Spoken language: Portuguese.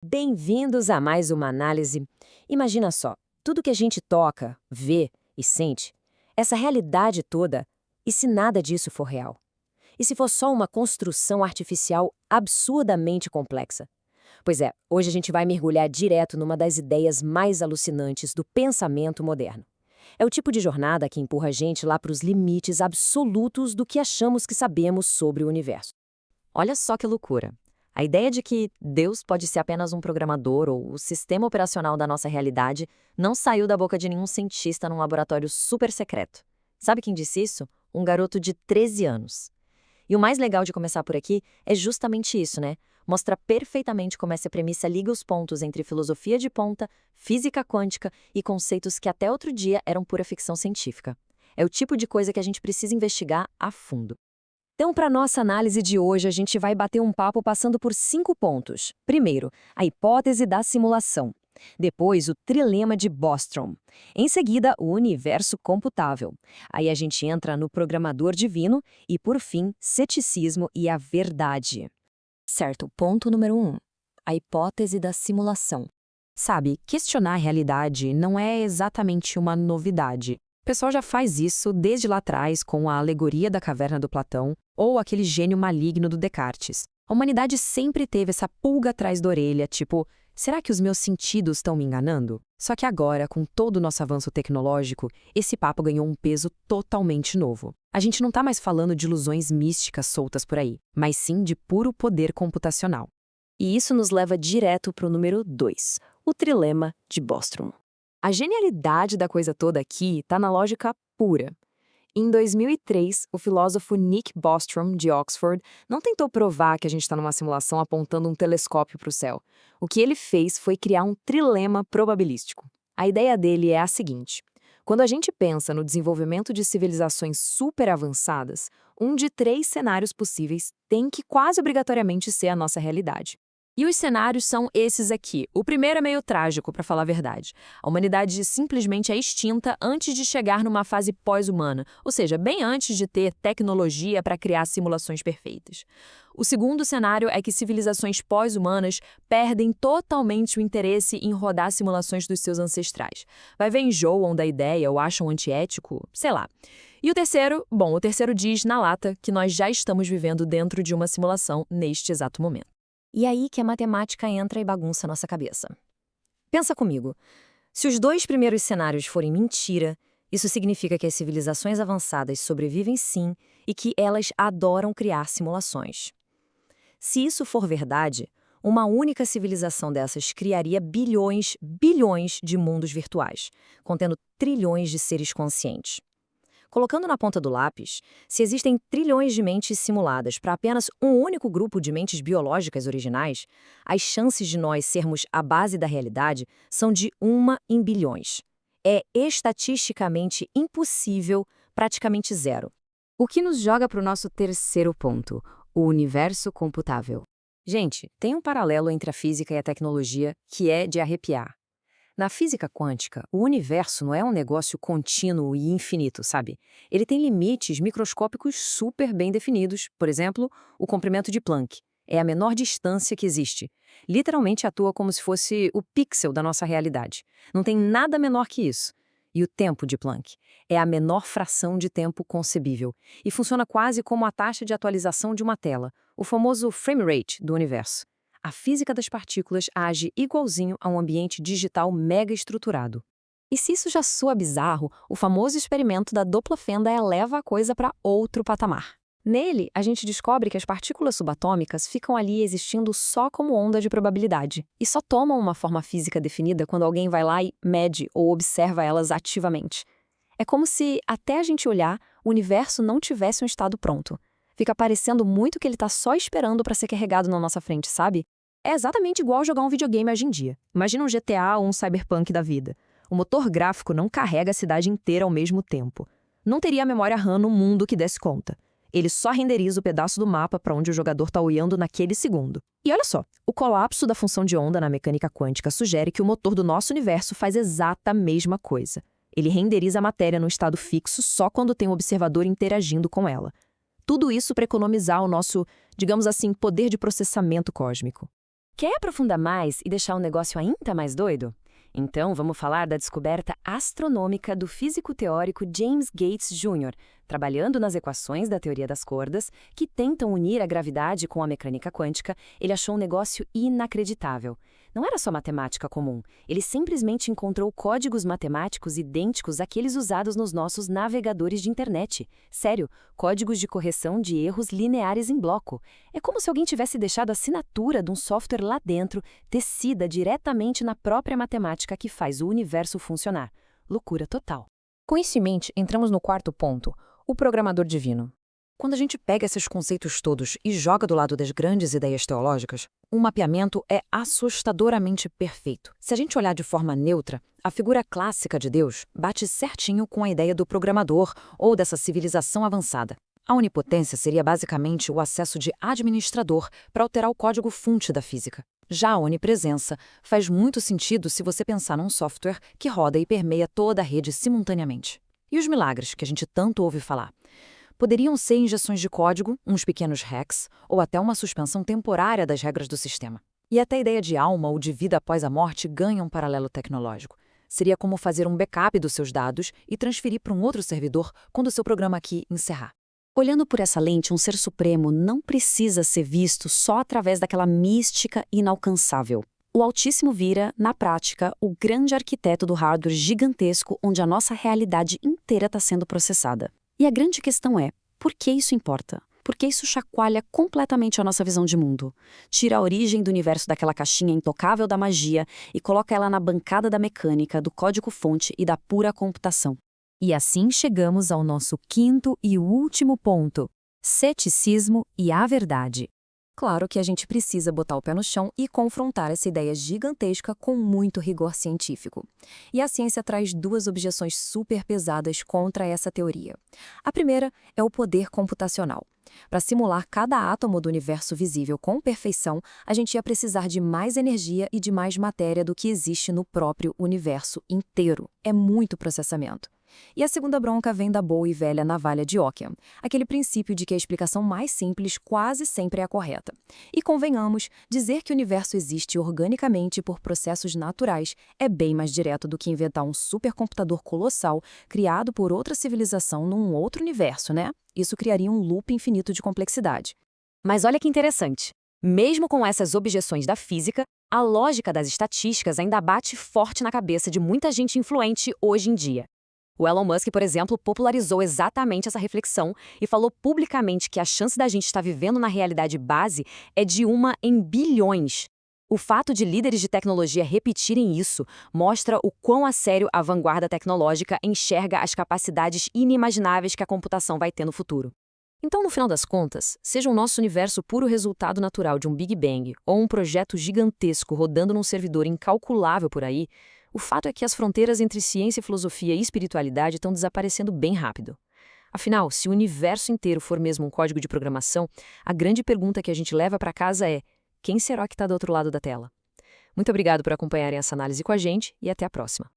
Bem-vindos a mais uma análise. Imagina só, tudo que a gente toca, vê e sente, essa realidade toda, e se nada disso for real? E se for só uma construção artificial absurdamente complexa? Pois é, hoje a gente vai mergulhar direto numa das ideias mais alucinantes do pensamento moderno. É o tipo de jornada que empurra a gente lá para os limites absolutos do que achamos que sabemos sobre o universo. Olha só que loucura. A ideia de que Deus pode ser apenas um programador ou o sistema operacional da nossa realidade não saiu da boca de nenhum cientista num laboratório super secreto. Sabe quem disse isso? Um garoto de 13 anos. E o mais legal de começar por aqui é justamente isso, né? Mostra perfeitamente como essa premissa liga os pontos entre filosofia de ponta, física quântica e conceitos que até outro dia eram pura ficção científica. É o tipo de coisa que a gente precisa investigar a fundo. Então, para nossa análise de hoje, a gente vai bater um papo passando por 5 pontos. Primeiro, a hipótese da simulação. Depois, o trilema de Bostrom. Em seguida, o universo computável. Aí a gente entra no programador divino e, por fim, ceticismo e a verdade. Certo, ponto número 1. A hipótese da simulação. Sabe, questionar a realidade não é exatamente uma novidade. O pessoal já faz isso desde lá atrás com a alegoria da caverna do Platão ou aquele gênio maligno do Descartes. A humanidade sempre teve essa pulga atrás da orelha, tipo, será que os meus sentidos estão me enganando? Só que agora, com todo o nosso avanço tecnológico, esse papo ganhou um peso totalmente novo. A gente não está mais falando de ilusões místicas soltas por aí, mas sim de puro poder computacional. E isso nos leva direto para o número 2, o trilema de Bostrom. A genialidade da coisa toda aqui está na lógica pura. Em 2003, o filósofo Nick Bostrom, de Oxford, não tentou provar que a gente está numa simulação apontando um telescópio para o céu. O que ele fez foi criar um trilema probabilístico. A ideia dele é a seguinte: quando a gente pensa no desenvolvimento de civilizações super avançadas, um de 3 cenários possíveis tem que quase obrigatoriamente ser a nossa realidade. E os cenários são esses aqui. O primeiro é meio trágico, para falar a verdade. A humanidade simplesmente é extinta antes de chegar numa fase pós-humana, ou seja, bem antes de ter tecnologia para criar simulações perfeitas. O segundo cenário é que civilizações pós-humanas perdem totalmente o interesse em rodar simulações dos seus ancestrais. Vai ver enjoam da ideia ou acham antiético, sei lá. E o terceiro diz na lata que nós já estamos vivendo dentro de uma simulação neste exato momento. E aí que a matemática entra e bagunça nossa cabeça. Pensa comigo, se os 2 primeiros cenários forem mentira, isso significa que as civilizações avançadas sobrevivem sim e que elas adoram criar simulações. Se isso for verdade, uma única civilização dessas criaria bilhões de mundos virtuais, contendo trilhões de seres conscientes. Colocando na ponta do lápis, se existem trilhões de mentes simuladas para apenas um único grupo de mentes biológicas originais, as chances de nós sermos a base da realidade são de 1 em bilhões. É estatisticamente impossível, praticamente zero. O que nos joga para o nosso terceiro ponto, o universo computável. Gente, tem um paralelo entre a física e a tecnologia que é de arrepiar. Na física quântica, o universo não é um negócio contínuo e infinito, sabe? Ele tem limites microscópicos super bem definidos. Por exemplo, o comprimento de Planck. É a menor distância que existe. Literalmente atua como se fosse o pixel da nossa realidade. Não tem nada menor que isso. E o tempo de Planck é a menor fração de tempo concebível e funciona quase como a taxa de atualização de uma tela, o famoso frame rate do universo. A física das partículas age igualzinho a um ambiente digital mega estruturado. E se isso já soa bizarro, o famoso experimento da dupla fenda eleva a coisa para outro patamar. Nele, a gente descobre que as partículas subatômicas ficam ali existindo só como onda de probabilidade e só tomam uma forma física definida quando alguém vai lá e mede ou observa elas ativamente. É como se, até a gente olhar, o universo não tivesse um estado pronto. Fica parecendo muito que ele está só esperando para ser carregado na nossa frente, sabe? É exatamente igual jogar um videogame hoje em dia. Imagina um GTA ou um Cyberpunk da vida. O motor gráfico não carrega a cidade inteira ao mesmo tempo. Não teria memória RAM no mundo que desse conta. Ele só renderiza o pedaço do mapa para onde o jogador está olhando naquele segundo. E olha só, o colapso da função de onda na mecânica quântica sugere que o motor do nosso universo faz exata a mesma coisa. Ele renderiza a matéria num estado fixo só quando tem um observador interagindo com ela. Tudo isso para economizar o nosso, digamos assim, poder de processamento cósmico. Quer aprofundar mais e deixar o negócio ainda mais doido? Então, vamos falar da descoberta astronômica do físico teórico James Gates Jr., trabalhando nas equações da teoria das cordas, que tentam unir a gravidade com a mecânica quântica. Ele achou um negócio inacreditável. Não era só matemática comum, ele simplesmente encontrou códigos matemáticos idênticos àqueles usados nos nossos navegadores de internet. Sério, códigos de correção de erros lineares em bloco. É como se alguém tivesse deixado a assinatura de um software lá dentro, tecida diretamente na própria matemática que faz o universo funcionar. Loucura total. Com isso em mente, entramos no quarto ponto, o programador divino. Quando a gente pega esses conceitos todos e joga do lado das grandes ideias teológicas, um mapeamento é assustadoramente perfeito. Se a gente olhar de forma neutra, a figura clássica de Deus bate certinho com a ideia do programador ou dessa civilização avançada. A onipotência seria basicamente o acesso de administrador para alterar o código-fonte da física. Já a onipresença faz muito sentido se você pensar num software que roda e permeia toda a rede simultaneamente. E os milagres que a gente tanto ouve falar? Poderiam ser injeções de código, uns pequenos hacks, ou até uma suspensão temporária das regras do sistema. E até a ideia de alma ou de vida após a morte ganha um paralelo tecnológico. Seria como fazer um backup dos seus dados e transferir para um outro servidor quando o seu programa aqui encerrar. Olhando por essa lente, um ser supremo não precisa ser visto só através daquela mística inalcançável. O Altíssimo vira, na prática, o grande arquiteto do hardware gigantesco onde a nossa realidade inteira está sendo processada. E a grande questão é, por que isso importa? Porque isso chacoalha completamente a nossa visão de mundo. Tira a origem do universo daquela caixinha intocável da magia e coloca ela na bancada da mecânica, do código-fonte e da pura computação. E assim chegamos ao nosso quinto e último ponto: ceticismo e a verdade. Claro que a gente precisa botar o pé no chão e confrontar essa ideia gigantesca com muito rigor científico. E a ciência traz duas objeções super pesadas contra essa teoria. A primeira é o poder computacional. Para simular cada átomo do universo visível com perfeição, a gente ia precisar de mais energia e de mais matéria do que existe no próprio universo inteiro. É muito processamento. E a segunda bronca vem da boa e velha navalha de Ockham, aquele princípio de que a explicação mais simples quase sempre é a correta. E convenhamos, dizer que o universo existe organicamente por processos naturais é bem mais direto do que inventar um supercomputador colossal criado por outra civilização num outro universo, né? Isso criaria um loop infinito de complexidade. Mas olha que interessante. Mesmo com essas objeções da física, a lógica das estatísticas ainda bate forte na cabeça de muita gente influente hoje em dia. O Elon Musk, por exemplo, popularizou exatamente essa reflexão e falou publicamente que a chance da gente estar vivendo na realidade base é de 1 em bilhões. O fato de líderes de tecnologia repetirem isso mostra o quão a sério a vanguarda tecnológica enxerga as capacidades inimagináveis que a computação vai ter no futuro. Então, no final das contas, seja o nosso universo puro resultado natural de um Big Bang ou um projeto gigantesco rodando num servidor incalculável por aí, o fato é que as fronteiras entre ciência, filosofia e espiritualidade estão desaparecendo bem rápido. Afinal, se o universo inteiro for mesmo um código de programação, a grande pergunta que a gente leva para casa é: quem será que está do outro lado da tela? Muito obrigado por acompanharem essa análise com a gente e até a próxima.